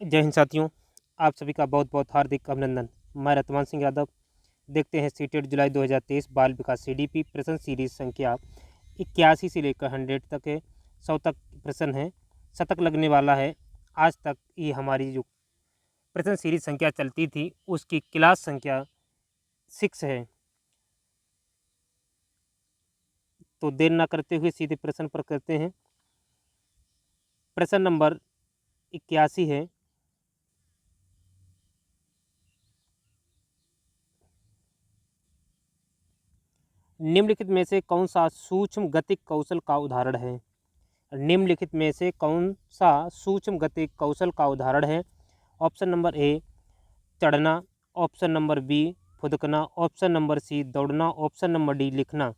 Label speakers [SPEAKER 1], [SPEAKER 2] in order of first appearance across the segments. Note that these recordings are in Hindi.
[SPEAKER 1] जय हिंद साथियों, आप सभी का बहुत बहुत हार्दिक अभिनंदन। मैं रतमान सिंह यादव। देखते हैं सीटेट जुलाई 2023 बाल विकास सीडीपी प्रश्न सीरीज संख्या 81 से लेकर 100 तक है। 100 तक प्रश्न है, शतक लगने वाला है। आज तक ये हमारी जो प्रश्न सीरीज संख्या चलती थी उसकी क्लास संख्या 6 है। तो देर ना करते हुए सीधे प्रश्न पर करते हैं। प्रश्न नंबर 81 है। निम्नलिखित में से कौन सा सूक्ष्म गतिक कौशल का उदाहरण है? निम्नलिखित में से कौन सा सूक्ष्म गतिक कौशल का उदाहरण है? ऑप्शन नंबर ए चढ़ना, ऑप्शन नंबर बी फुदकना, ऑप्शन नंबर सी दौड़ना, ऑप्शन नंबर डी लिखना।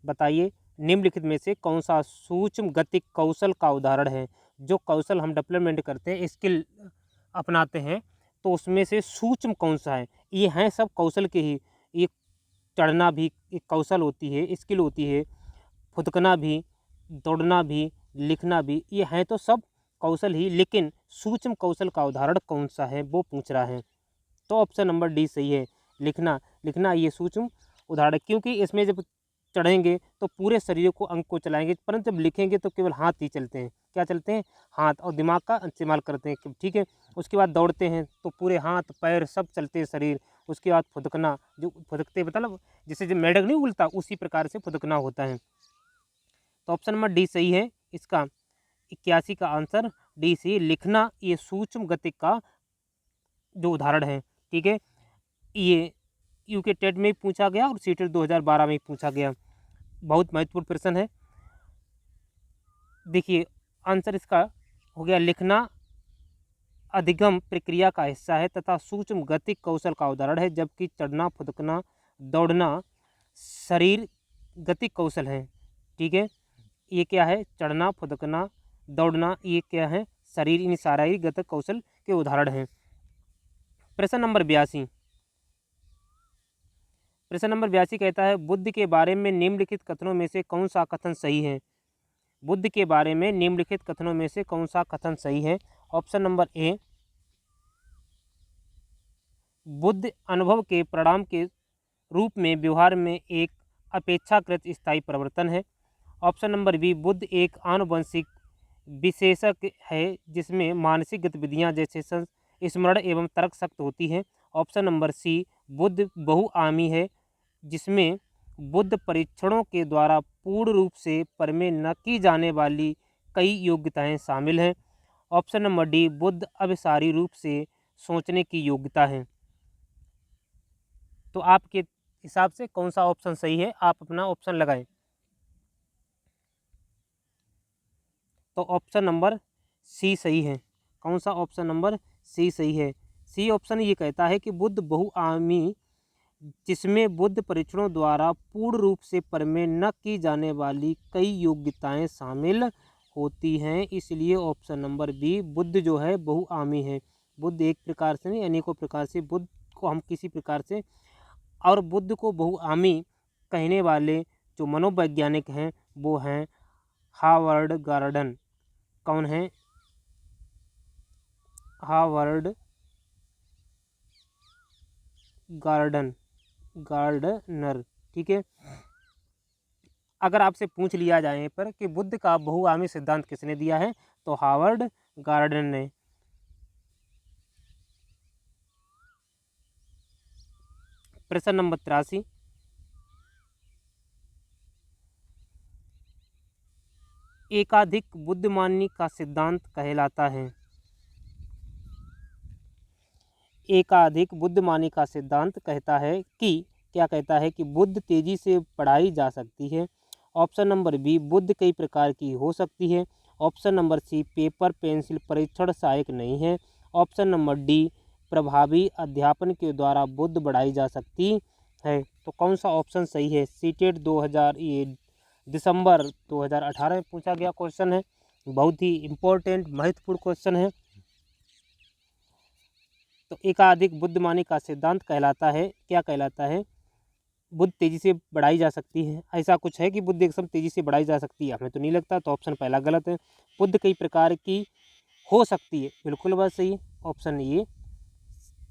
[SPEAKER 1] बताइए निम्नलिखित में से कौन सा सूक्ष्म गतिक कौशल का उदाहरण है? जो कौशल हम डेवलपमेंट करते हैं, स्किल अपनाते हैं, तो उसमें से सूक्ष्म कौन सा है? ये हैं सब कौशल के ही। ये चढ़ना भी एक कौशल होती है, स्किल होती है, फुदकना भी, दौड़ना भी, लिखना भी, ये हैं तो सब कौशल ही, लेकिन सूक्ष्म कौशल का उदाहरण कौन सा है वो पूछ रहा है। तो ऑप्शन नंबर डी सही है, लिखना। लिखना ये सूक्ष्म उदाहरण, क्योंकि इसमें जब चढ़ेंगे तो पूरे शरीर को अंग को चलाएंगे, परंतु जब लिखेंगे तो केवल हाथ ही चलते हैं। क्या चलते हैं? हाथ, और दिमाग का इस्तेमाल करते हैं। ठीक है। उसके बाद दौड़ते हैं तो पूरे हाथ पैर सब चलते हैं, शरीर। उसके बाद फुदकना, जो फुदकते मतलब जैसे जब मेढक नहीं उगलता उसी प्रकार से फुदकना होता है। तो ऑप्शन नंबर डी सही है। इसका 81 का आंसर डी सी, लिखना ये सूक्ष्म गतिक का जो उदाहरण है। ठीक है। ये यूके टेट में पूछा गया और सीटेट 2012 में पूछा गया। बहुत महत्वपूर्ण प्रश्न है। देखिए आंसर इसका हो गया, लिखना अधिगम प्रक्रिया का हिस्सा है तथा सूक्ष्म गतिक कौशल का उदाहरण है, जबकि चढ़ना फुदकना दौड़ना शरीर गतिक कौशल है। ठीक है। ये क्या है? चढ़ना फुदकना दौड़ना, ये क्या है? शरीर, इन शारीरिक गतिक कौशल के उदाहरण हैं। प्रश्न नंबर 82। प्रश्न नंबर 82 कहता है, बुद्ध के बारे में निम्नलिखित कथनों में से कौन सा कथन सही है? बुद्ध के बारे में निम्नलिखित कथनों में से कौन सा कथन सही है? ऑप्शन नंबर ए बुद्ध अनुभव के परिणाम के रूप में व्यवहार में एक अपेक्षाकृत स्थायी परिवर्तन है। ऑप्शन नंबर बी बुद्ध एक आनुवंशिक विशेषक है जिसमें मानसिक गतिविधियां जैसे स्मरण एवं तर्क शक्ति होती है। ऑप्शन नंबर सी बुद्ध बहुआयामी है जिसमें बुद्ध परीक्षणों के द्वारा पूर्ण रूप से परमे न की जाने वाली कई योग्यताएं शामिल हैं। ऑप्शन नंबर डी बुद्ध अभिसारी रूप से सोचने की योग्यता है। तो आपके हिसाब से कौन सा ऑप्शन सही है? आप अपना ऑप्शन लगाएं। तो ऑप्शन नंबर सी सही है। कौन सा? ऑप्शन नंबर सी सही है। सी ऑप्शन ये कहता है कि बुद्ध बहुआयामी जिसमें बुद्ध परीक्षणों द्वारा पूर्ण रूप से परमे न की जाने वाली कई योग्यताएं शामिल होती हैं, इसलिए ऑप्शन नंबर बी बुद्ध जो है बहुआयामी है। बुद्ध एक प्रकार से नहीं, अनेकों प्रकार से बुद्ध को हम किसी प्रकार से, और बुद्ध को बहुआयामी कहने वाले जो मनोवैज्ञानिक हैं वो हैं हावर्ड गार्डन। कौन है? Howard Gardner. ठीक है। अगर आपसे पूछ लिया जाए पर कि बुद्ध का बहुआयामी सिद्धांत किसने दिया है, तो हावर्ड गार्डनर ने। प्रश्न नंबर 83। एकाधिक बुद्धिमानी का सिद्धांत कहलाता है। एकाधिक बुद्धिमानी का सिद्धांत कहता है कि, क्या कहता है कि बुद्ध तेजी से पढ़ाई जा सकती है। ऑप्शन नंबर बी बुद्ध कई प्रकार की हो सकती है। Option number C paper pencil परीक्षण सहायक नहीं है। ऑप्शन नंबर डी प्रभावी अध्यापन के द्वारा बुद्ध बढ़ाई जा सकती है। तो कौन सा ऑप्शन सही है? सीटेट 2000 ये दिसंबर 2018 में पूछा गया क्वेश्चन है। बहुत ही इम्पोर्टेंट महत्वपूर्ण क्वेश्चन है। तो एकाधिक बुद्धिमानी का सिद्धांत कहलाता है, क्या कहलाता है? बुद्ध तेजी से बढ़ाई जा सकती है। ऐसा कुछ है कि बुद्ध एकदम तेजी से बढ़ाई जा सकती है? हमें तो नहीं लगता। तो ऑप्शन पहला गलत है। बुद्ध कई प्रकार की हो सकती है, बिल्कुल बात सही है, ऑप्शन ये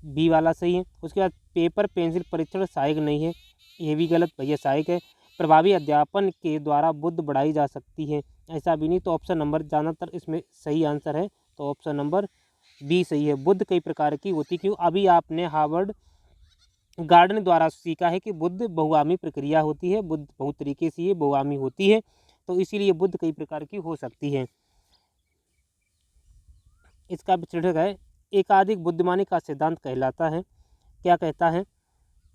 [SPEAKER 1] बी वाला सही है। उसके बाद पेपर पेंसिल परीक्षण सहायक नहीं है, ये भी गलत भैया, सहायक है। प्रभावी अध्यापन के द्वारा बुद्धि बढ़ाई जा सकती है, ऐसा भी नहीं, तो ऑप्शन नंबर ज़्यादातर इसमें सही आंसर है, तो ऑप्शन नंबर बी सही है। बुद्धि कई प्रकार की होती, क्यों? अभी आपने हार्वर्ड गार्डन द्वारा सीखा है कि बुद्धि बहुआमी प्रक्रिया होती है, बुद्धि बहुत तरीके से ये बहुआमी होती है, तो इसीलिए बुद्धि कई प्रकार की हो सकती है। इसका विश्लेषक है, एकाधिक बुद्धिमानी का सिद्धांत कहलाता है। क्या कहता है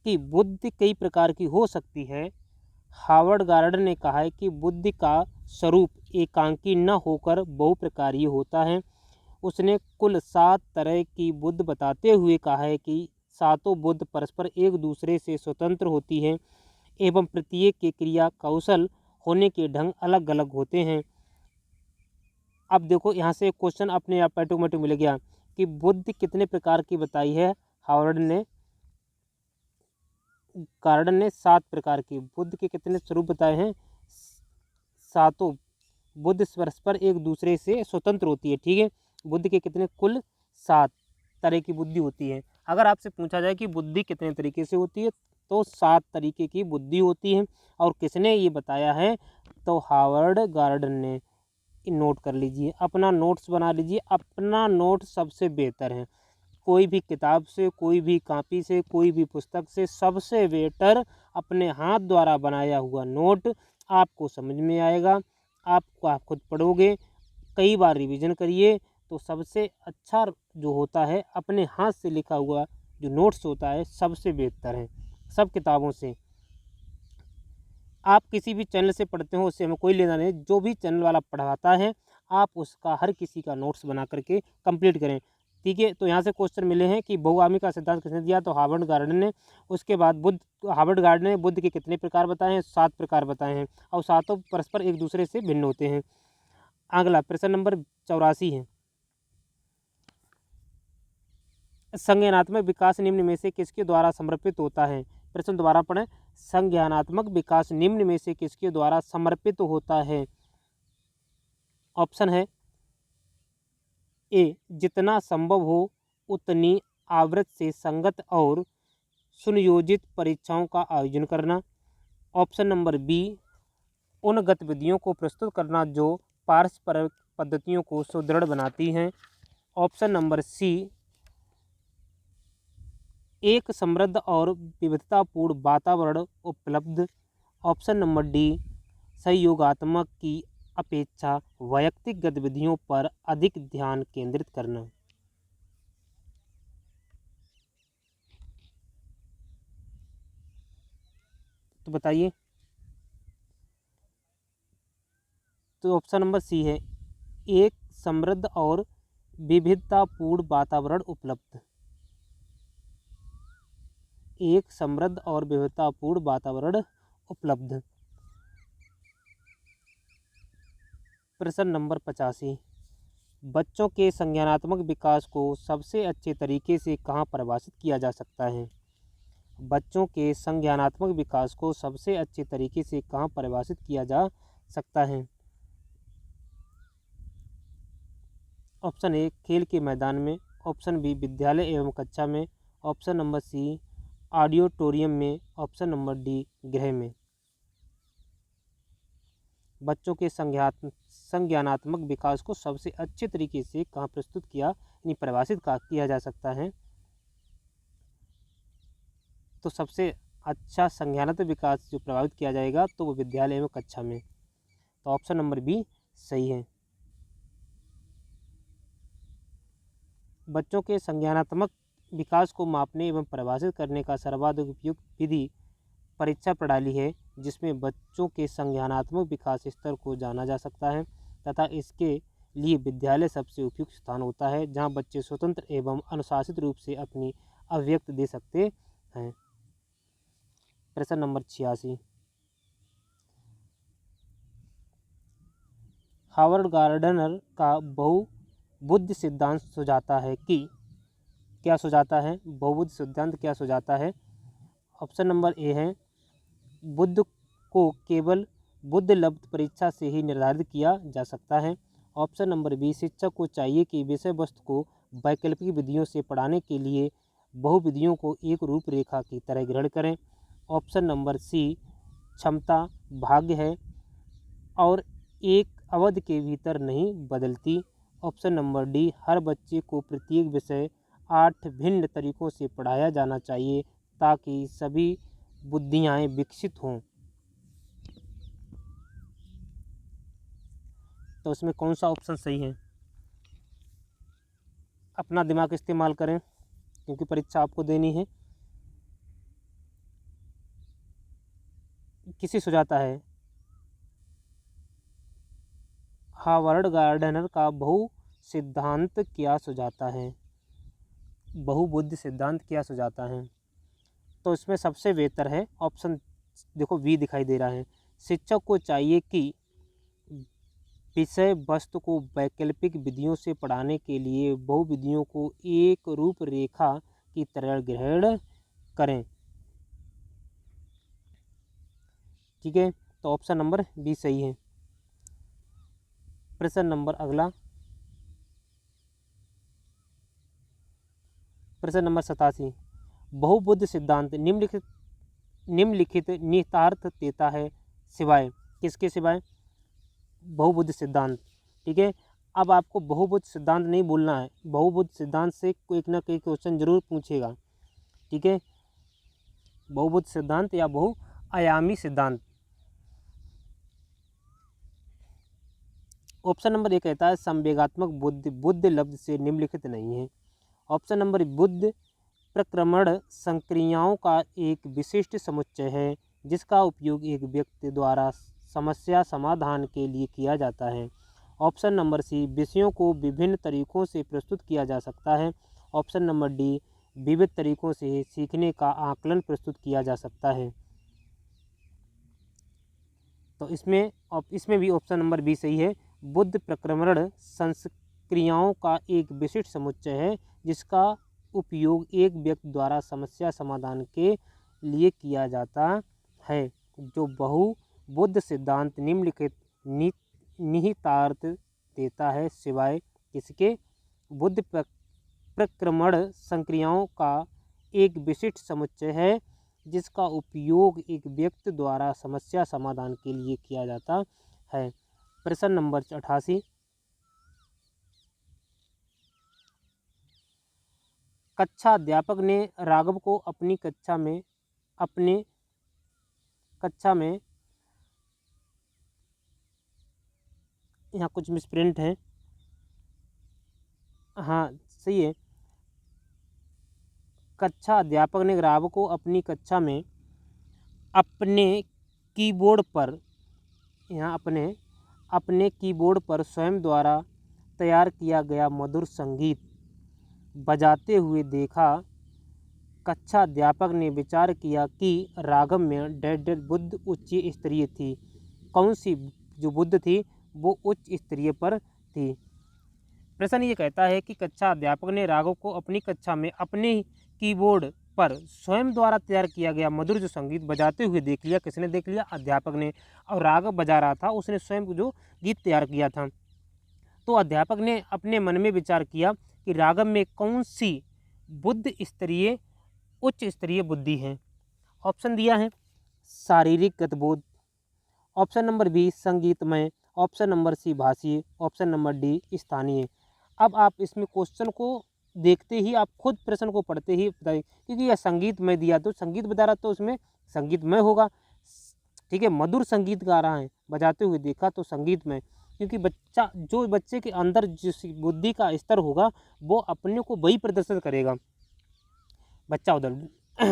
[SPEAKER 1] कि बुद्धि कई प्रकार की हो सकती है। हार्वर्ड गार्डन ने कहा है कि बुद्धि का स्वरूप एकांकी न होकर बहुप्रकारीय होता है। उसने कुल 7 तरह की बुद्धि बताते हुए कहा है कि सातों बुद्धि परस्पर एक दूसरे से स्वतंत्र होती है एवं प्रत्येक के क्रिया कौशल होने के ढंग अलग अलग होते हैं। अब देखो यहाँ से क्वेश्चन अपने आप ऑटोमेटिक मिल गया कि बुद्धि कितने प्रकार की बताई है। हार्वर्ड ने गार्डन ने 7 प्रकार की बुद्धि के कितने स्वरूप बताए हैं, सातों बुद्धि परस्पर एक दूसरे से स्वतंत्र होती है। ठीक है, बुद्धि के कितने, कुल 7 तरह की बुद्धि होती है। अगर आपसे पूछा जाए कि बुद्धि कितने तरीके से होती है, तो 7 तरीके की बुद्धि होती है। और किसने ये बताया है, तो हार्वर्ड गार्डन ने। नोट कर लीजिए, अपना नोट्स बना लीजिए, अपना नोट सबसे बेहतर है। कोई भी किताब से, कोई भी कॉपी से, कोई भी पुस्तक से सबसे बेटर अपने हाथ द्वारा बनाया हुआ नोट आपको समझ में आएगा। आप खुद पढ़ोगे, कई बार रिवीजन करिए, तो सबसे अच्छा जो होता है अपने हाथ से लिखा हुआ जो नोट्स होता है सबसे बेहतर है सब किताबों से। आप किसी भी चैनल से पढ़ते हो उससे हमें कोई लेना नहीं, जो भी चैनल वाला पढ़ाता है आप उसका हर किसी का नोट्स बना करके कंप्लीट करें। ठीक है, तो यहाँ से क्वेश्चन मिले हैं कि बहुआमी का सिद्धांत किसने दिया, तो हार्वर्ड गार्डन ने। उसके बाद हार्वर्ड गार्डन ने बुद्ध के कितने प्रकार बताए हैं, 7 प्रकार बताए हैं, और सातों परस्पर एक दूसरे से भिन्न होते हैं। अगला प्रश्न नंबर 84 है, संज्ञानात्मक विकास निम्न में से किसके द्वारा समर्पित होता है। प्रश्न दोबारा पढ़ें, संज्ञानात्मक विकास निम्न में से किसके द्वारा समर्पित होता है। ऑप्शन है ए, जितना संभव हो उतनी आवृत्ति से संगत और सुनियोजित परीक्षाओं का आयोजन करना। ऑप्शन नंबर बी, उन गतिविधियों को प्रस्तुत करना जो पारस्परिक पद्धतियों को सुदृढ़ बनाती हैं। ऑप्शन नंबर सी, एक समृद्ध और विविधतापूर्ण वातावरण उपलब्ध। ऑप्शन नंबर डी, सहयोगात्मक की अपेक्षा वैयक्तिक गतिविधियों पर अधिक ध्यान केंद्रित करना। तो बताइए, तो ऑप्शन नंबर सी है, एक समृद्ध और विविधतापूर्ण वातावरण उपलब्ध। एक समृद्ध और विविधतापूर्ण वातावरण उपलब्ध। प्रश्न नंबर 85, बच्चों के संज्ञानात्मक विकास को सबसे अच्छे तरीके से कहाँ परिभाषित किया जा सकता है। बच्चों के संज्ञानात्मक विकास को सबसे अच्छे तरीके से कहाँ परिभाषित किया जा सकता है। ऑप्शन ए, खेल के मैदान में। ऑप्शन बी, विद्यालय एवं कक्षा में। ऑप्शन नंबर सी, ऑडिटोरियम में। ऑप्शन नंबर डी, गृह में। बच्चों के संज्ञानात्मक विकास को सबसे अच्छे तरीके से कहाँ प्रस्तुत किया यानी परिभाषित किया जा सकता है, तो सबसे अच्छा संज्ञानात्मक विकास जो प्रभावित किया जाएगा तो वो विद्यालय एवं कक्षा में। तो ऑप्शन नंबर बी सही है। बच्चों के संज्ञानात्मक विकास को मापने एवं परिभाषित करने का सर्वाधिक उपयुक्त विधि परीक्षा प्रणाली है, जिसमें बच्चों के संज्ञानात्मक विकास स्तर को जाना जा सकता है तथा इसके लिए विद्यालय सबसे उपयुक्त स्थान होता है जहां बच्चे स्वतंत्र एवं अनुशासित रूप से अपनी अभिव्यक्ति दे सकते हैं। प्रश्न नंबर 86, हार्वर्ड गार्डनर का बहुबुद्धि सिद्धांत सुझाता है कि, क्या सुझाता है, बहुबुद्धि सिद्धांत क्या सुझाता है। ऑप्शन नंबर ए है, बुद्ध को केवल बुद्ध लब्ध परीक्षा से ही निर्धारित किया जा सकता है। ऑप्शन नंबर बी, शिक्षक को चाहिए कि विषय वस्तु को वैकल्पिक विधियों से पढ़ाने के लिए बहुविधियों को एक रूपरेखा की तरह ग्रहण करें। ऑप्शन नंबर सी, क्षमता भाग्य है और एक अवधि के भीतर नहीं बदलती। ऑप्शन नंबर डी, हर बच्चे को प्रत्येक विषय 8 भिन्न तरीकों से पढ़ाया जाना चाहिए ताकि सभी बुद्धियाँ विकसित हों। तो इसमें कौन सा ऑप्शन सही है? अपना दिमाग इस्तेमाल करें क्योंकि परीक्षा आपको देनी है। किसी सुझाता है हावर्ड गार्डनर का बहु सिद्धांत क्या सुझाता है? बहुबुद्धि सिद्धांत क्या सुझाता है? तो इसमें सबसे बेहतर है ऑप्शन, देखो वी दिखाई दे रहा है। शिक्षक को चाहिए कि विषय वस्तु को वैकल्पिक विधियों से पढ़ाने के लिए बहुविधियों को एक रूपरेखा की तरह ग्रहण करें। ठीक है, तो ऑप्शन नंबर बी सही है। प्रश्न नंबर अगला, प्रश्न नंबर 87, बहुबुद्धि सिद्धांत निम्नलिखित निहितार्थ देता है सिवाय किसके? सिवाय बहुबुद्धि सिद्धांत। ठीक है, अब आपको बहुबुद्धि सिद्धांत नहीं बोलना है, बहुबुद्धि सिद्धांत से कोई ना कोई क्वेश्चन जरूर पूछेगा। ठीक है, बहुबुद्धि सिद्धांत या बहुआयामी सिद्धांत। ऑप्शन नंबर ए कहता है संवेगात्मक बुद्धि बुद्धि लब्ध से निम्नलिखित नहीं है। ऑप्शन नंबर बुद्धि प्रक्रमण संक्रियाओं का एक विशिष्ट समुच्चय है जिसका उपयोग एक व्यक्ति द्वारा समस्या समाधान के लिए किया जाता है। ऑप्शन नंबर सी, विषयों को विभिन्न तरीकों से प्रस्तुत किया जा सकता है। ऑप्शन नंबर डी, विविध तरीकों से सीखने का आकलन प्रस्तुत किया जा सकता है। तो इसमें भी ऑप्शन नंबर बी सही है। बुद्धि प्रक्रमण संक्रियाओं का एक विशिष्ट समुच्चय है जिसका उपयोग एक व्यक्ति द्वारा समस्या समाधान के लिए किया जाता है। जो बहुबुद्धि सिद्धांत निम्नलिखित निहितार्थ देता है सिवाय किसके? बुद्धि प्रक्रमण संक्रियाओं का एक विशिष्ट समुच्चय है जिसका उपयोग एक व्यक्ति द्वारा समस्या समाधान के लिए किया जाता है। प्रश्न नंबर 88, कक्षा अध्यापक ने राघव को अपनी कक्षा में यहाँ कुछ मिसप्रिंट है। हाँ सही है, कक्षा अध्यापक ने राघव को अपनी कक्षा में अपने कीबोर्ड पर अपने कीबोर्ड पर स्वयं द्वारा तैयार किया गया मधुर संगीत बजाते हुए देखा। कक्षा अध्यापक ने विचार किया कि रागम में बुद्ध उच्च स्तरीय थी। कौन सी जो बुद्ध थी वो उच्च स्तरीय पर थी? प्रश्न ये कहता है कि कक्षा अध्यापक ने रागव को अपनी कक्षा में अपने कीबोर्ड पर स्वयं द्वारा तैयार किया गया मधुर जो संगीत बजाते हुए देख लिया। किसने देख लिया? अध्यापक ने। और रागव बजा रहा था, उसने स्वयं जो गीत तैयार किया था। तो अध्यापक ने अपने मन में विचार किया कि रागम में कौन सी बुद्ध स्तरीय उच्च स्तरीय बुद्धि है। ऑप्शन दिया है शारीरिक गतिबोध, ऑप्शन नंबर बी संगीतमय, ऑप्शन नंबर सी भाषीय, ऑप्शन नंबर डी स्थानीय। अब आप इसमें क्वेश्चन को देखते ही, आप खुद प्रश्न को पढ़ते ही बताइए, क्योंकि यह संगीतमय दिया तो संगीत बजा रहा तो उसमें संगीतमय होगा। ठीक है, मधुर संगीत गा रहा है, बजाते हुए देखा तो संगीतमय, क्योंकि बच्चे के अंदर जिस बुद्धि का स्तर होगा वो अपने को वही प्रदर्शित करेगा। बच्चा उधर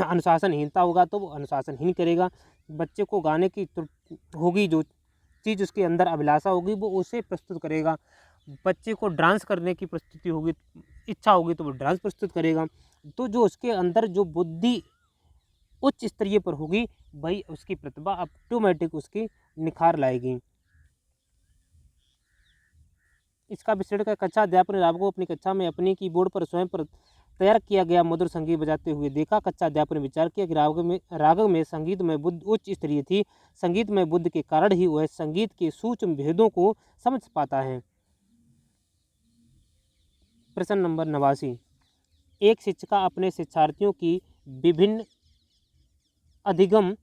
[SPEAKER 1] अनुशासनहीनता होगा तो वो अनुशासनहीन करेगा। बच्चे को गाने की होगी, जो चीज़ उसके अंदर अभिलाषा होगी वो उसे प्रस्तुत करेगा। बच्चे को डांस करने की प्रस्तुति होगी, इच्छा होगी तो वो डांस प्रस्तुत करेगा। तो जो उसके अंदर जो बुद्धि उच्च स्तरीय पर होगी वही उसकी प्रतिभा ऑटोमेटिक उसकी निखार लाएगी। इसका विश्लेषण कर कक्षा अध्यापक ने राघव को अपनी कक्षा में अपने कीबोर्ड पर स्वयं पर तैयार किया गया मधुर संगीत बजाते हुए देखा। कक्षा अध्यापक ने विचार किया कि रागव में संगीत में बुद्ध उच्च स्तरीय थी। संगीत में बुद्ध के कारण ही वह संगीत के सूक्ष्म भेदों को समझ पाता है। प्रश्न नंबर 89, एक शिक्षिका अपने शिक्षार्थियों की विभिन्न अधिगम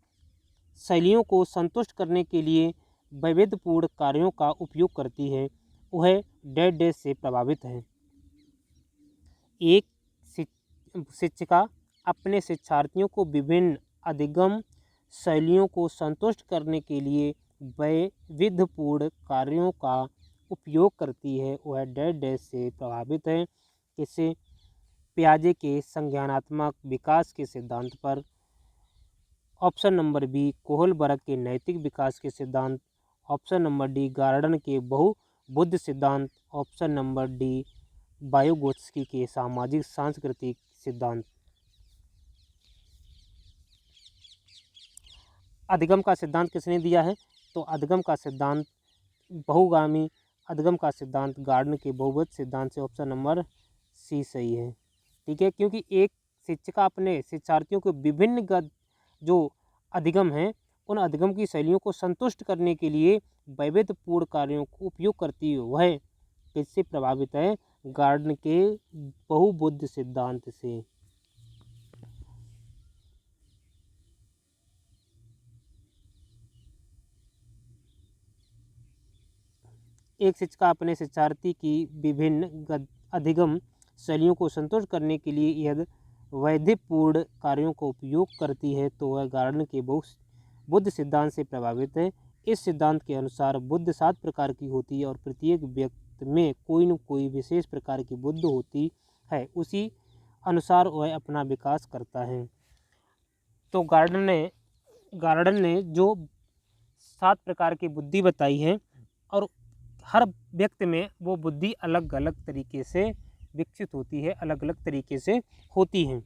[SPEAKER 1] शैलियों को संतुष्ट करने के लिए वैविध्यपूर्ण कार्यों का उपयोग करती है। वह डैश डैश से प्रभावित है। एक शिक्षिका अपने शिक्षार्थियों को विभिन्न अधिगम शैलियों को संतुष्ट करने के लिए वैविध्यपूर्ण कार्यों का उपयोग करती है। वह डैश डैश से प्रभावित है। किससे? पियाजे के संज्ञानात्मक विकास के सिद्धांत पर। ऑप्शन नंबर बी कोहलबर्ग के नैतिक विकास के सिद्धांत। ऑप्शन नंबर डी गार्डन के बहुबुद्ध सिद्धांत। ऑप्शन नंबर डी वायोगोत्स्की के सामाजिक सांस्कृतिक सिद्धांत। अधिगम का सिद्धांत किसने दिया है? तो अधिगम का सिद्धांत बहुगामी अधिगम का सिद्धांत गार्डन के बहुबुद्ध सिद्धांत से ऑप्शन नंबर सी सही है। ठीक है, क्योंकि एक शिक्षिका अपने शिक्षार्थियों को विभिन्न जो अधिगम हैं उन अधिगम की शैलियों को संतुष्ट करने के लिए वैविध्यपूर्ण कार्यों को उपयोग करती है। वह किससे प्रभावित है? गार्डन के बहुबुद्ध सिद्धांत से। एक शिक्षिका अपने शिक्षार्थी की विभिन्न अधिगम शैलियों को संतुष्ट करने के लिए यदि वैविध्यपूर्ण कार्यों को उपयोग करती है तो वह गार्डन के बुद्ध सिद्धांत से प्रभावित है। इस सिद्धांत के अनुसार बुद्ध 7 प्रकार की होती है और प्रत्येक व्यक्ति में कोई न कोई विशेष प्रकार की बुद्ध होती है। उसी अनुसार वह अपना विकास करता है। तो गार्डन ने जो 7 प्रकार की बुद्धि बताई है और हर व्यक्ति में वो बुद्धि अलग अलग तरीके से विकसित होती है, अलग अलग तरीके से होती हैं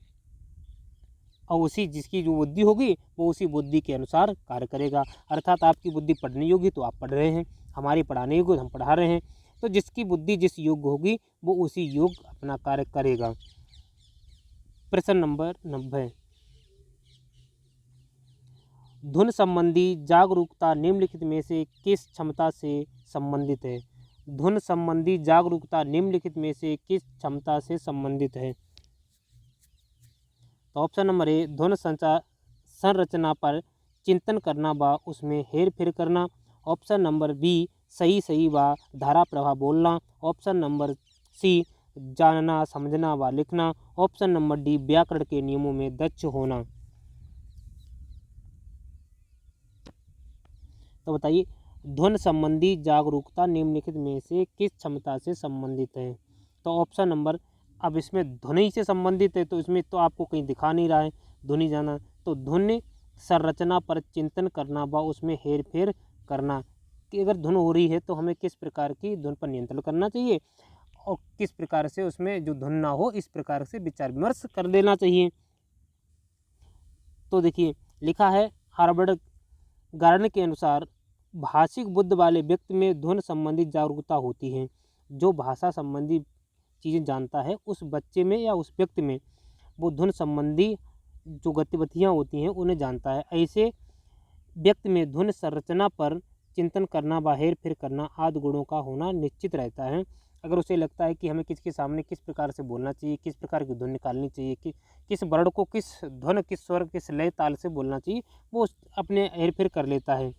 [SPEAKER 1] और उसी जिसकी जो बुद्धि होगी वो उसी बुद्धि के अनुसार कार्य करेगा। अर्थात आपकी बुद्धि पढ़ने योग्य तो आप पढ़ रहे हैं, हमारी पढ़ाने योग्य हम पढ़ा रहे हैं। तो जिसकी बुद्धि जिस योग्य होगी वो उसी योग्य अपना कार्य करेगा। प्रश्न नंबर 90, धुन संबंधी जागरूकता निम्नलिखित में से किस क्षमता से संबंधित है? धुन संबंधी जागरूकता निम्नलिखित में से किस क्षमता से संबंधित है? तो ऑप्शन नंबर ए धुन संरचना पर चिंतन करना व उसमें हेर फेर करना। ऑप्शन नंबर बी सही व धारा प्रवाह बोलना। ऑप्शन नंबर सी जानना समझना व लिखना। ऑप्शन नंबर डी व्याकरण के नियमों में दक्ष होना। तो बताइए, धुन संबंधी जागरूकता निम्नलिखित में से किस क्षमता से संबंधित है? तो ऑप्शन नंबर, अब इसमें ध्वनि से संबंधित है तो इसमें तो आपको कहीं दिखा नहीं रहा है ध्वनि जाना, तो धुन संरचना पर चिंतन करना व उसमें हेर फेर करना कि अगर धुन हो रही है तो हमें किस प्रकार की धुन पर नियंत्रण करना चाहिए और किस प्रकार से उसमें जो धुन ना हो इस प्रकार से विचार विमर्श कर देना चाहिए। तो देखिए लिखा है हार्वर्ड गार्डन के अनुसार भाषिक बुद्ध वाले व्यक्ति में धुन संबंधी जागरूकता होती है। जो भाषा संबंधी चीज़ें जानता है उस बच्चे में या उस व्यक्ति में वो धुन संबंधी जो गतिविधियाँ होती हैं उन्हें जानता है। ऐसे व्यक्ति में धुन संरचना पर चिंतन करना व हेर फेर करना आदि गुणों का होना निश्चित रहता है। अगर उसे लगता है कि हमें किसके सामने किस प्रकार से बोलना चाहिए, किस प्रकार की धुन निकालनी चाहिए, कि किस वर्ण को किस धुन किस स्वर किस लय ताल से बोलना चाहिए, वो अपने हेर फेर कर लेता है।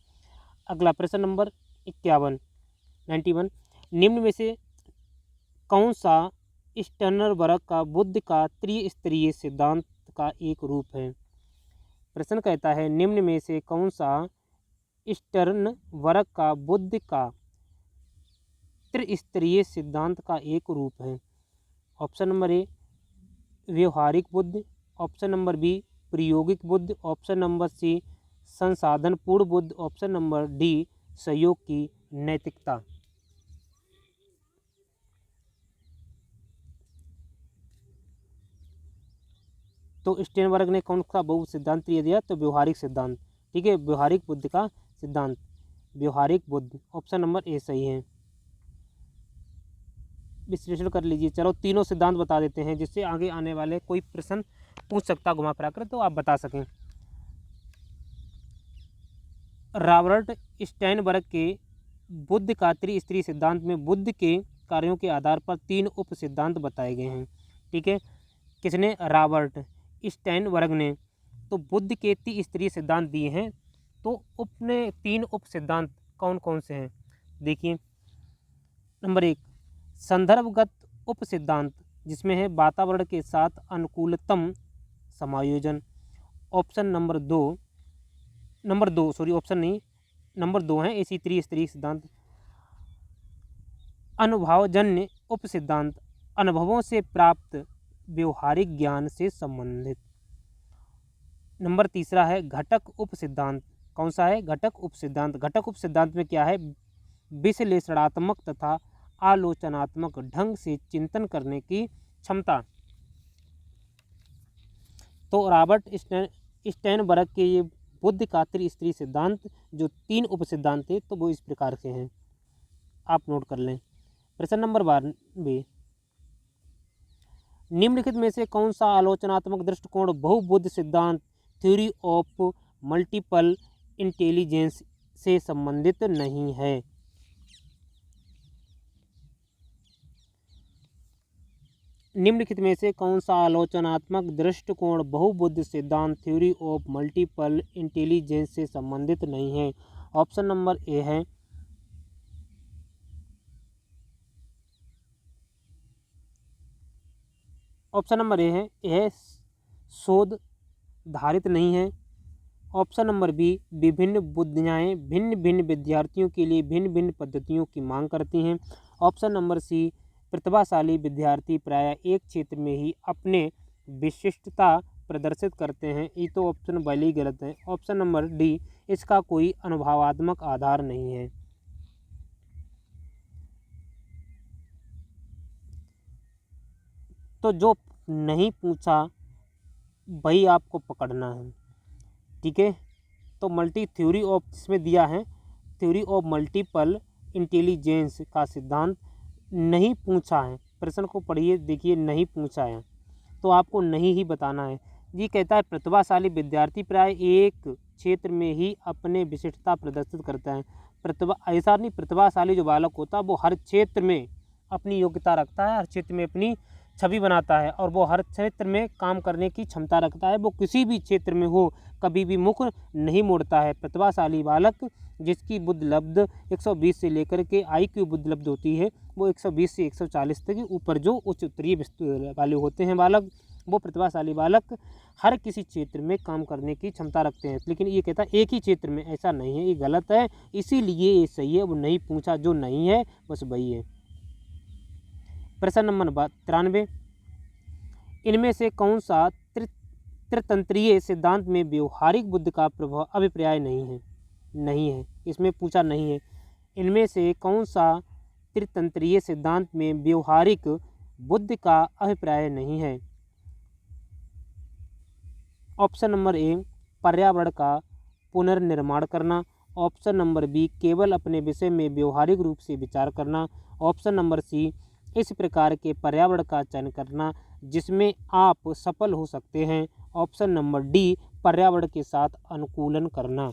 [SPEAKER 1] अगला प्रश्न नंबर 91 निम्न में से कौन सा स्टर्नबर्ग का बुद्ध का त्रिस्तरीय सिद्धांत का एक रूप है? प्रश्न कहता है निम्न में से कौन सा स्टर्नबर्ग का बुद्ध का त्रिस्तरीय सिद्धांत का एक रूप है? ऑप्शन नंबर ए व्यवहारिक बुद्ध। ऑप्शन नंबर बी प्रायोगिक बुद्ध। ऑप्शन नंबर सी संसाधन पूर्ण बुद्ध। ऑप्शन नंबर डी सहयोग की नैतिकता। तो स्टर्नबर्ग ने कौन सा बहु सिद्धांत दिया? तो व्यवहारिक सिद्धांत। ठीक है, व्यवहारिक बुद्ध का सिद्धांत व्यवहारिक बुद्ध। ऑप्शन नंबर ए सही है। विश्लेषण कर लीजिए। चलो तीनों सिद्धांत बता देते हैं जिससे आगे आने वाले कोई प्रश्न पूछ सकता घुमा फिरा कर तो आप बता सकें। रॉबर्ट स्टर्नबर्ग के बुद्ध का त्रिस्तरीय सिद्धांत में बुद्ध के कार्यों के आधार पर 3 उप सिद्धांत बताए गए हैं। ठीक है, किसने? रॉबर्ट स्टर्नबर्ग ने। तो बुद्ध के त्रिस्तरीय सिद्धांत दिए हैं। तो अपने 3 उप सिद्धांत कौन कौन से हैं? देखिए, नंबर 1 संदर्भगत उप सिद्धांत, जिसमें है वातावरण के साथ अनुकूलतम समायोजन। ऑप्शन नंबर दो सॉरी ऑप्शन नहीं, नंबर 2 है इसी त्रिस्तरीय सिद्धांत। अनुभवजन्य उप सिद्धांत, अनुभवों से प्राप्त व्यवहारिक ज्ञान से संबंधित। नंबर 3 है घटक उप सिद्धांत। कौन सा है? घटक उप सिद्धांत। घटक उप सिद्धांत में क्या है? विश्लेषणात्मक तथा आलोचनात्मक ढंग से चिंतन करने की क्षमता। तो रॉबर्ट स्टर्नबर्ग के ये बुद्ध का त्रिस्तरीय सिद्धांत जो 3 उप सिद्धांत थे, तो वो इस प्रकार से हैं, आप नोट कर लें। प्रश्न नंबर 12, निम्नलिखित में से कौन सा आलोचनात्मक दृष्टिकोण बहुबुद्ध सिद्धांत थ्योरी ऑफ मल्टीपल इंटेलिजेंस से संबंधित नहीं है? निम्नलिखित में से कौन सा आलोचनात्मक दृष्टिकोण बहुबुद्ध सिद्धांत थ्योरी ऑफ मल्टीपल इंटेलिजेंस से संबंधित नहीं है? ऑप्शन नंबर ए है यह शोध धारित नहीं है। ऑप्शन नंबर बी, विभिन्न बुद्धियाएँ भिन्न भिन्न विद्यार्थियों के लिए भिन्न भिन्न पद्धतियों की मांग करती हैं। ऑप्शन नंबर सी, प्रतिभाशाली विद्यार्थी प्रायः एक क्षेत्र में ही अपने विशिष्टता प्रदर्शित करते हैं। ये तो ऑप्शन पहले ही गलत है। ऑप्शन नंबर डी, इसका कोई अनुभवात्मक आधार नहीं है। तो जो नहीं पूछा वही आपको पकड़ना है। ठीक है, तो थ्योरी ऑफ इसमें दिया है थ्योरी ऑफ मल्टीपल इंटेलिजेंस का सिद्धांत नहीं पूछा है। प्रश्न को पढ़िए, देखिए नहीं पूछा है तो आपको नहीं ही बताना है। ये कहता है प्रतिभाशाली विद्यार्थी प्राय एक क्षेत्र में ही अपने विशिष्टता प्रदर्शित करता है। ऐसा नहीं, प्रतिभाशाली जो बालक होता है वो हर क्षेत्र में अपनी योग्यता रखता है, हर क्षेत्र में अपनी छवि बनाता है और वो हर क्षेत्र में काम करने की क्षमता रखता है। वो किसी भी क्षेत्र में हो कभी भी मुख नहीं मोड़ता है। प्रतिभाशाली बालक जिसकी बुद्धि लब्ध 120 से लेकर के IQ बुद्धि लब्ध होती है वो 120 से 140 तक ऊपर जो उच्च उत्तरीय वाले होते हैं बालक, वो प्रतिभाशाली बालक हर किसी क्षेत्र में काम करने की क्षमता रखते हैं। लेकिन ये कहता है एक ही क्षेत्र में, ऐसा नहीं है, ये गलत है। इसीलिए ये सही है, वो नहीं पूछा, जो नहीं है बस वही है। प्रश्न नंबर 93, इनमें से कौन सा त्रितंत्रीय सिद्धांत में व्यवहारिक बुद्धि का प्रभाव अभिप्राय नहीं है। इसमें पूछा नहीं है। इनमें से कौन सा त्रितंत्रीय सिद्धांत में व्यवहारिक बुद्धि का अभिप्राय नहीं है? ऑप्शन नंबर ए, पर्यावरण का पुनर्निर्माण करना। ऑप्शन नंबर बी, केवल अपने विषय में व्यवहारिक रूप से विचार करना। ऑप्शन नंबर सी, इस प्रकार के पर्यावरण का चयन करना जिसमें आप सफल हो सकते हैं। ऑप्शन नंबर डी, पर्यावरण के साथ अनुकूलन करना।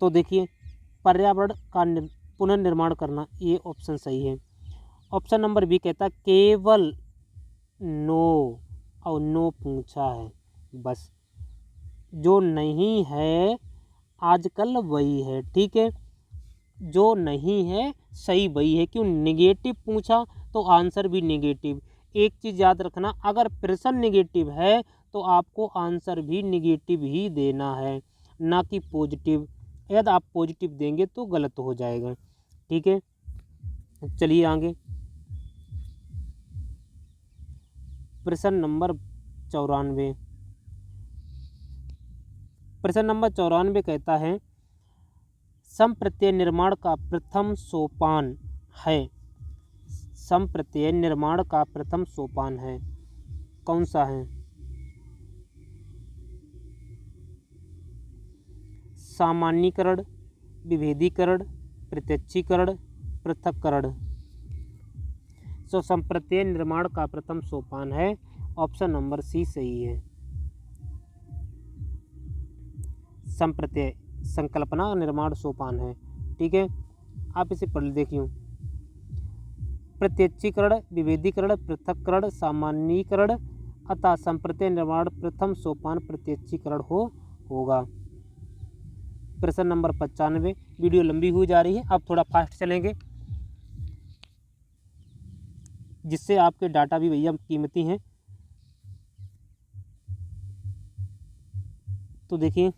[SPEAKER 1] तो देखिए, पर्यावरण का पुनर्निर्माण करना, ये ऑप्शन सही है। ऑप्शन नंबर बी कहता है केवल नो, और नो पूछा है बस, जो नहीं है आजकल वही है। ठीक है, जो नहीं है सही वही है। क्यों? नेगेटिव पूछा तो आंसर भी नेगेटिव। एक चीज़ याद रखना, अगर प्रश्न नेगेटिव है तो आपको आंसर भी नेगेटिव ही देना है, ना कि पॉजिटिव। यदि आप पॉजिटिव देंगे तो गलत हो जाएगा। ठीक है, चलिए आगे। प्रश्न नंबर 94, प्रश्न नंबर 94 कहता है संप्रत्यय निर्माण का प्रथम सोपान है। संप्रत्यय निर्माण का प्रथम सोपान है, कौन सा है? सामान्यीकरण, विभेदीकरण, प्रत्यक्षीकरण, पृथक्करण। सो संप्रत्यय निर्माण का प्रथम सोपान है। ऑप्शन नंबर सी सही है। संप्रत्यय संकल्पना निर्माण सोपान है। ठीक है, आप इसे पढ़ देखिए। प्रत्यक्षीकरण, विभेदीकरण, पृथक्करण, सामान्यीकरण अतः संप्रत्यय निर्माण प्रथम सोपान प्रत्यक्षीकरण होगा। प्रश्न नंबर 95। वीडियो लंबी हुई जा रही है, अब थोड़ा फास्ट चलेंगे जिससे आपके डाटा भी भैया कीमती हैं। तो देखिए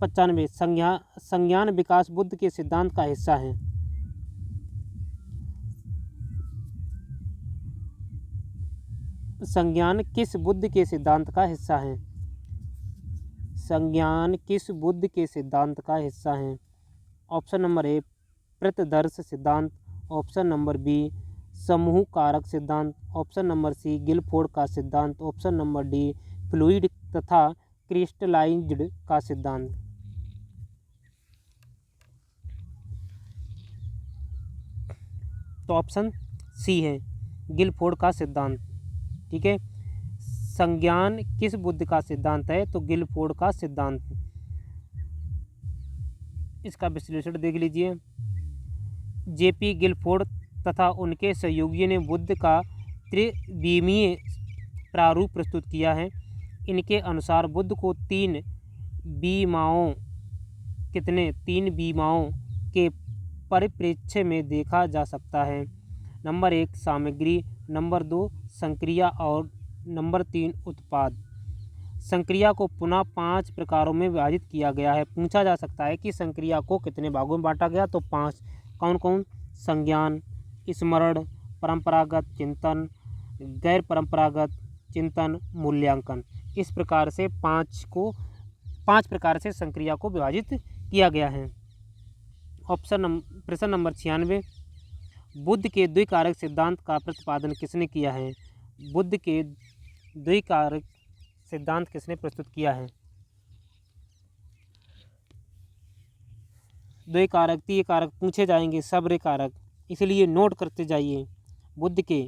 [SPEAKER 1] 95 संज्ञान विकास बुद्ध के सिद्धांत का हिस्सा है। संज्ञान किस बुद्ध के सिद्धांत का हिस्सा है? संज्ञान किस बुद्ध के सिद्धांत का हिस्सा है? ऑप्शन नंबर ए प्रतिदर्श सिद्धांत, ऑप्शन नंबर बी समूह कारक सिद्धांत, ऑप्शन नंबर सी गिलफोर्ड का सिद्धांत, ऑप्शन नंबर डी फ्लूइड तथा क्रिस्टलाइज्ड का सिद्धांत। तो ऑप्शन सी है गिलफोर्ड का सिद्धांत। ठीक है, संज्ञान किस बुद्ध का सिद्धांत है? तो गिलफोर्ड का सिद्धांत। इसका विश्लेषण देख लीजिए। जेपी गिलफोर्ड तथा उनके सहयोगियों ने बुद्ध का त्रिविमीय प्रारूप प्रस्तुत किया है। इनके अनुसार बुद्ध को तीन बीमाओं के परिप्रेक्ष्य में देखा जा सकता है। नंबर 1 सामग्री, नंबर 2 संक्रिया और नंबर 3 उत्पाद। संक्रिया को पुनः 5 प्रकारों में विभाजित किया गया है। पूछा जा सकता है कि संक्रिया को कितने भागों में बांटा गया? तो 5। कौन कौन? संज्ञान, स्मरण, परंपरागत चिंतन, गैर परंपरागत चिंतन, मूल्यांकन। इस प्रकार से 5 प्रकार से संक्रिया को विभाजित किया गया है। प्रश्न नंबर 96। बुद्ध के द्विकारक सिद्धांत का प्रतिपादन किसने किया है? बुद्ध के द्विकारक सिद्धांत किसने प्रस्तुत किया है? द्विकारक, त्रिकारक पूछे जाएंगे, सब्र कारक, इसलिए नोट करते जाइए। बुद्ध के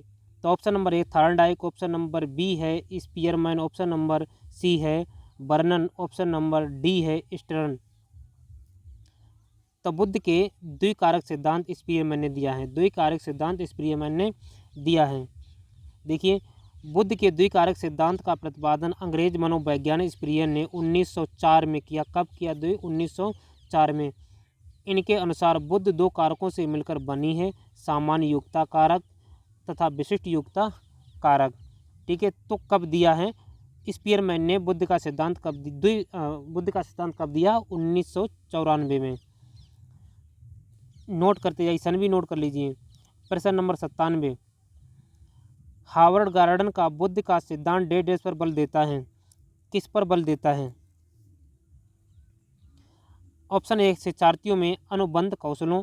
[SPEAKER 1] तो option number A Thorndike, option number B है स्पीयरमैन, ऑप्शन नंबर सी है बर्नन, ऑप्शन नंबर डी है स्टर्न। तो बुद्ध के द्विकारक सिद्धांत स्पीयरमैन ने दिया है। द्विकारक सिद्धांत स्पीयरमैन ने दिया है। देखिए बुद्ध के द्विकारक सिद्धांत का प्रतिपादन अंग्रेज मनोवैज्ञानिक स्पीयर ने 1904 में किया। कब किया? 1904 में। इनके अनुसार बुद्ध 2 कारकों से मिलकर बनी है, सामान्य योग्यता कारक तथा विशिष्ट योग्यता कारक। ठीक है, तो कब दिया है स्पीयरमैन ने बुद्ध का सिद्धांत कब दिया? 1994 में। नोट करते जाइए, सन भी नोट कर लीजिए। प्रश्न नंबर 97। हार्वर्ड गार्डन का बुद्ध का सिद्धांत डेस पर बल देता है। किस पर बल देता है? ऑप्शन ए शिक्षार्थियों में अनुबंध कौशलों,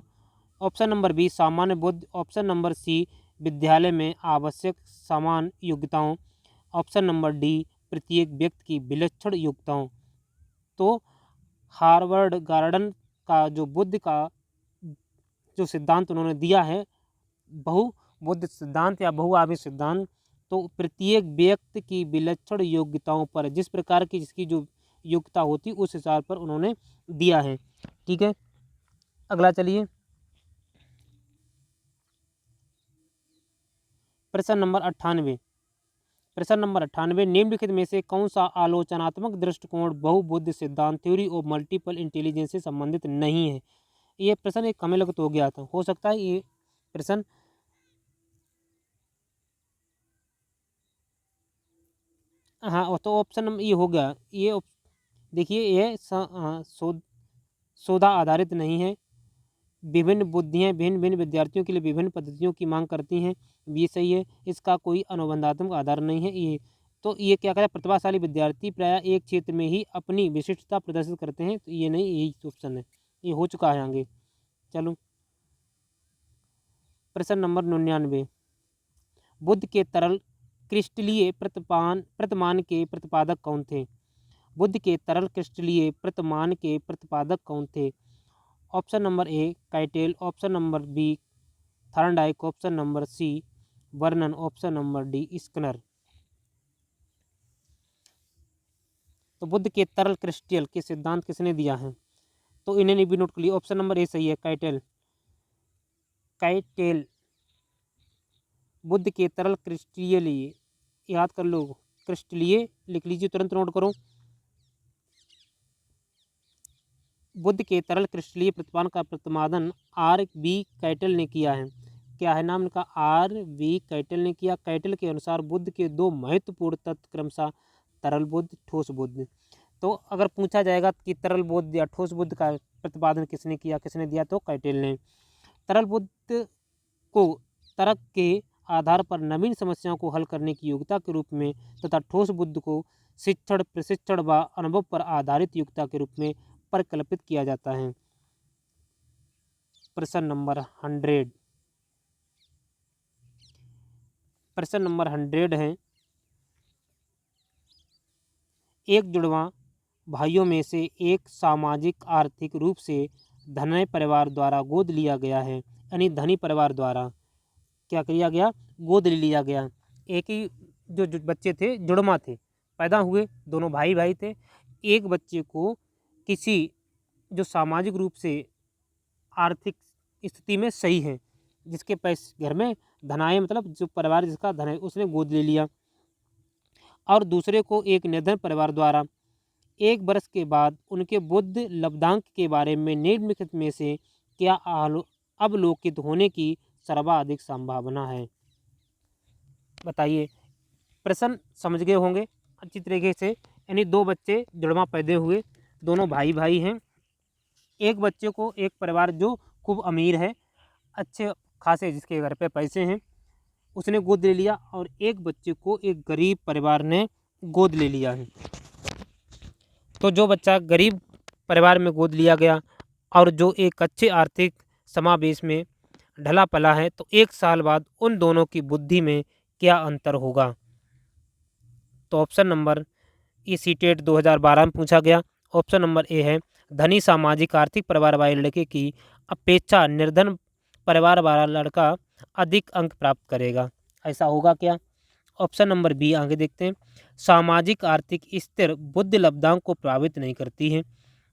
[SPEAKER 1] ऑप्शन नंबर बी सामान्य बुद्ध, ऑप्शन नंबर सी विद्यालय में आवश्यक समान योग्यताओं, ऑप्शन नंबर डी प्रत्येक व्यक्ति की विलक्षण योग्यताओं। तो हार्वर्ड गार्डन का जो बुद्ध का जो सिद्धांत उन्होंने दिया है, बहुबुद्ध सिद्धांत या बहुआत्मिक सिद्धांत, तो प्रत्येक व्यक्ति की विलक्षण योग्यताओं पर, जिस प्रकार की जिसकी जो योग्यता होती उस हिसाब पर उन्होंने दिया है। ठीक है, अगला चलिए। प्रश्न नंबर 98। प्रश्न नंबर 98 निम्नलिखित में से कौन सा आलोचनात्मक दृष्टिकोण बहुबुद्ध सिद्धांत थ्योरी ऑफ मल्टीपल इंटेलिजेंस से संबंधित नहीं है? ये प्रश्न एक कमें लगत हो गया था, हो सकता है ये प्रश्न हाँ, तो ऑप्शन ये हो गया। ये देखिए ये सौदा आधारित नहीं है। विभिन्न बुद्धियाँ भिन्न भिन्न विद्यार्थियों के लिए विभिन्न पद्धतियों की मांग करती हैं, ये सही है। इसका कोई अनुबंधात्मक आधार नहीं है। ये तो ये क्या कहता है, प्रतिभाशाली विद्यार्थी प्रायः एक क्षेत्र में ही अपनी विशिष्टता प्रदर्शित करते हैं, तो ये नहीं, यही ऑप्शन है, ये हो चुका है आगे। चलो प्रश्न नंबर 99। बुद्ध के तरल क्रिस्टलीय प्रतिमान के प्रतिपादक कौन थे? बुद्ध के तरल क्रिस्टलीय प्रतिमान के प्रतिपादक कौन थे? Option number A Cattell, option number B Thorndike, option number C Vernon, option number D Skinner. तो बुद्ध के तरल क्रिस्टल के सिद्धांत किसने दिया है? तो इन्हें भी नोट कर लिए। ऑप्शन नंबर ए सही है, कैटेल। कैटेल बुद्ध के तरल क्रिस्टलीय, याद कर लो, क्रिस्टलीय लिख लीजिए, तुरंत नोट करो। बुद्ध के तरल क्रिस्टलीय प्रतिपादन का प्रतिपादन आर बी कैटल ने किया है। क्या है नाम का? आर बी कैटल ने किया। कैटल के अनुसार बुद्ध के दो महत्वपूर्ण तत्व क्रमशः तरल बुद्ध, ठोस बुद्ध। तो अगर पूछा जाएगा कि तरल बुद्ध या ठोस बुद्ध का प्रतिपादन किसने किया, किसने दिया, तो कैटल ने। तरल बुद्ध को तर्क के आधार पर नवीन समस्याओं को हल करने की योग्यता के रूप में तथा ठोस बुद्ध को शिक्षण, प्रशिक्षण व अनुभव पर आधारित योग्यता के रूप में परिकल्पित किया जाता है। प्रश्न नंबर 100, प्रश्न नंबर 100 है, एक जुड़वा भाइयों में से एक सामाजिक आर्थिक रूप से धनी परिवार द्वारा गोद लिया गया है। यानी धनी परिवार द्वारा क्या किया गया? गोद ले लिया गया। एक ही जो बच्चे थे, जुड़वा थे, पैदा हुए, दोनों भाई भाई थे। एक बच्चे को किसी जो सामाजिक रूप से आर्थिक स्थिति में सही है, जिसके पैसे घर में धनाए, मतलब जो परिवार जिसका धन है, उसने गोद ले लिया। और दूसरे को एक निर्धन परिवार द्वारा 1 वर्ष के बाद उनके बुद्ध लब्धांक के बारे में निम्नलिखित में से क्या अवलोकित होने की सर्वाधिक संभावना है? बताइए। प्रश्न समझ गए होंगे अच्छी तरीके से। यानी दो बच्चे जुड़वा पैदा हुए, दोनों भाई भाई हैं। एक बच्चे को एक परिवार जो खूब अमीर है, अच्छे खासे जिसके घर पे पैसे हैं, उसने गोद ले लिया, और एक बच्चे को एक गरीब परिवार ने गोद ले लिया है। तो जो बच्चा गरीब परिवार में गोद लिया गया और जो एक अच्छे आर्थिक समावेश में ढला पला है, तो 1 साल बाद उन दोनों की बुद्धि में क्या अंतर होगा? तो ऑप्शन नंबर ये सीटेट 2012 में पूछा गया। ऑप्शन नंबर ए है, धनी सामाजिक आर्थिक परिवार वाले लड़के की अपेक्षा निर्धन परिवार वाला लड़का अधिक अंक प्राप्त करेगा। ऐसा होगा क्या? ऑप्शन नंबर बी आगे देखते हैं, सामाजिक आर्थिक स्थिर बुद्ध लब्धांक को प्रभावित नहीं करती है।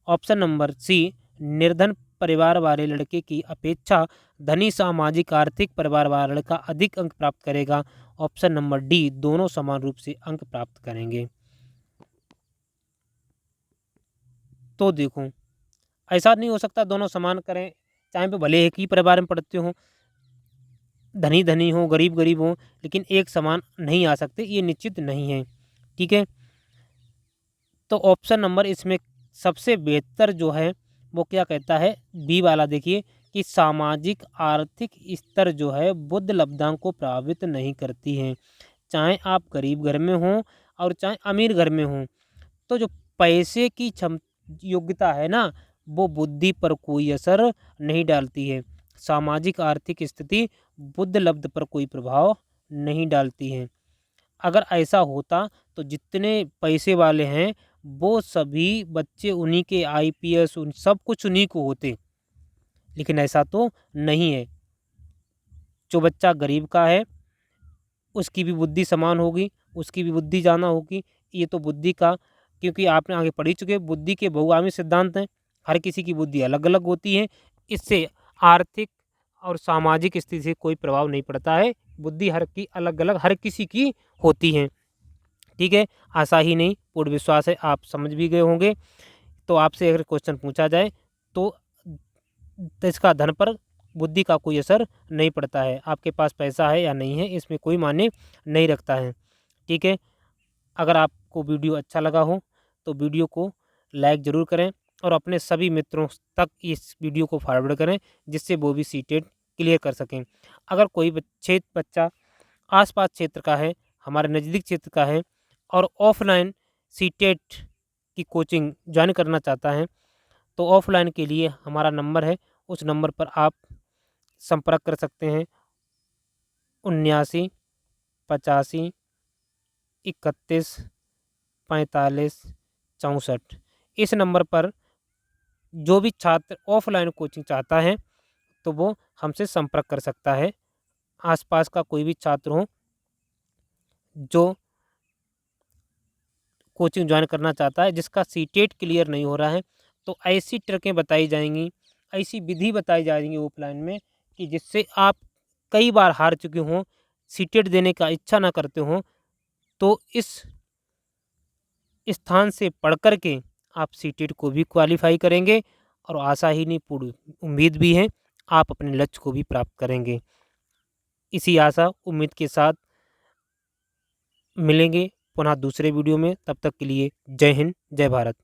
[SPEAKER 1] ऑप्शन नंबर सी, निर्धन परिवार वाले लड़के की अपेक्षा धनी सामाजिक आर्थिक परिवार वाला लड़का अधिक अंक प्राप्त करेगा। ऑप्शन नंबर डी, दोनों समान रूप से अंक प्राप्त करेंगे। तो देखो, ऐसा नहीं हो सकता दोनों समान करें, चाहे पे भले एक ही परिवार में पढ़ते हो, धनी धनी हो, गरीब गरीब हो, लेकिन एक समान नहीं आ सकते, ये निश्चित नहीं है। ठीक है, तो ऑप्शन नंबर इसमें सबसे बेहतर जो है वो क्या कहता है? बी वाला देखिए कि सामाजिक आर्थिक स्तर जो है बुद्ध लब्धांक को प्रभावित नहीं करती है। चाहे आप गरीब घर में हों और चाहे अमीर घर में हों, तो जो पैसे की योग्यता है ना, वो बुद्धि पर कोई असर नहीं डालती है। सामाजिक आर्थिक स्थिति बुद्ध लब्ध पर कोई प्रभाव नहीं डालती है। अगर ऐसा होता तो जितने पैसे वाले हैं वो सभी बच्चे उन्हीं के आईपीएस उन सब कुछ उन्हीं को होते, लेकिन ऐसा तो नहीं है। जो बच्चा गरीब का है उसकी भी बुद्धि समान होगी, उसकी भी बुद्धि जाना होगी। ये तो बुद्धि का, क्योंकि आपने आगे पढ़ ही चुके, बुद्धि के बहुआयामी सिद्धांत हैं, हर किसी की बुद्धि अलग अलग होती है। इससे आर्थिक और सामाजिक स्थिति से कोई प्रभाव नहीं पड़ता है। बुद्धि हर की अलग अलग हर किसी की होती है। ठीक है, आशा ही नहीं पूर्ण विश्वास है आप समझ भी गए होंगे। तो आपसे अगर क्वेश्चन पूछा जाए तो इसका धन पर बुद्धि का कोई असर नहीं पड़ता है। आपके पास पैसा है या नहीं है इसमें कोई मायने नहीं रखता है। ठीक है, अगर आपको वीडियो अच्छा लगा हो तो वीडियो को लाइक ज़रूर करें और अपने सभी मित्रों तक इस वीडियो को फॉरवर्ड करें, जिससे वो भी सीटेट क्लियर कर सकें। अगर कोई बच्चा आसपास क्षेत्र का है, हमारे नज़दीक क्षेत्र का है और ऑफलाइन सीटेट की कोचिंग ज्वाइन करना चाहता है, तो ऑफलाइन के लिए हमारा नंबर है, उस नंबर पर आप संपर्क कर सकते हैं। 79 31 45 64। इस नंबर पर जो भी छात्र ऑफलाइन कोचिंग चाहता है तो वो हमसे संपर्क कर सकता है। आसपास का कोई भी छात्र हो जो कोचिंग ज्वाइन करना चाहता है, जिसका सीटेट क्लियर नहीं हो रहा है, तो ऐसी ट्रिकें बताई जाएंगी, ऐसी विधि बताई जाएंगी ऑफलाइन में कि जिससे आप कई बार हार चुके हों, सीटेट देने का इच्छा ना करते हों, तो इस स्थान से पढ़ कर के आप सीटेट को भी क्वालिफाई करेंगे और आशा ही नहीं पूरी उम्मीद भी है आप अपने लक्ष्य को भी प्राप्त करेंगे। इसी आशा उम्मीद के साथ मिलेंगे पुनः दूसरे वीडियो में। तब तक के लिए जय हिंद, जय भारत।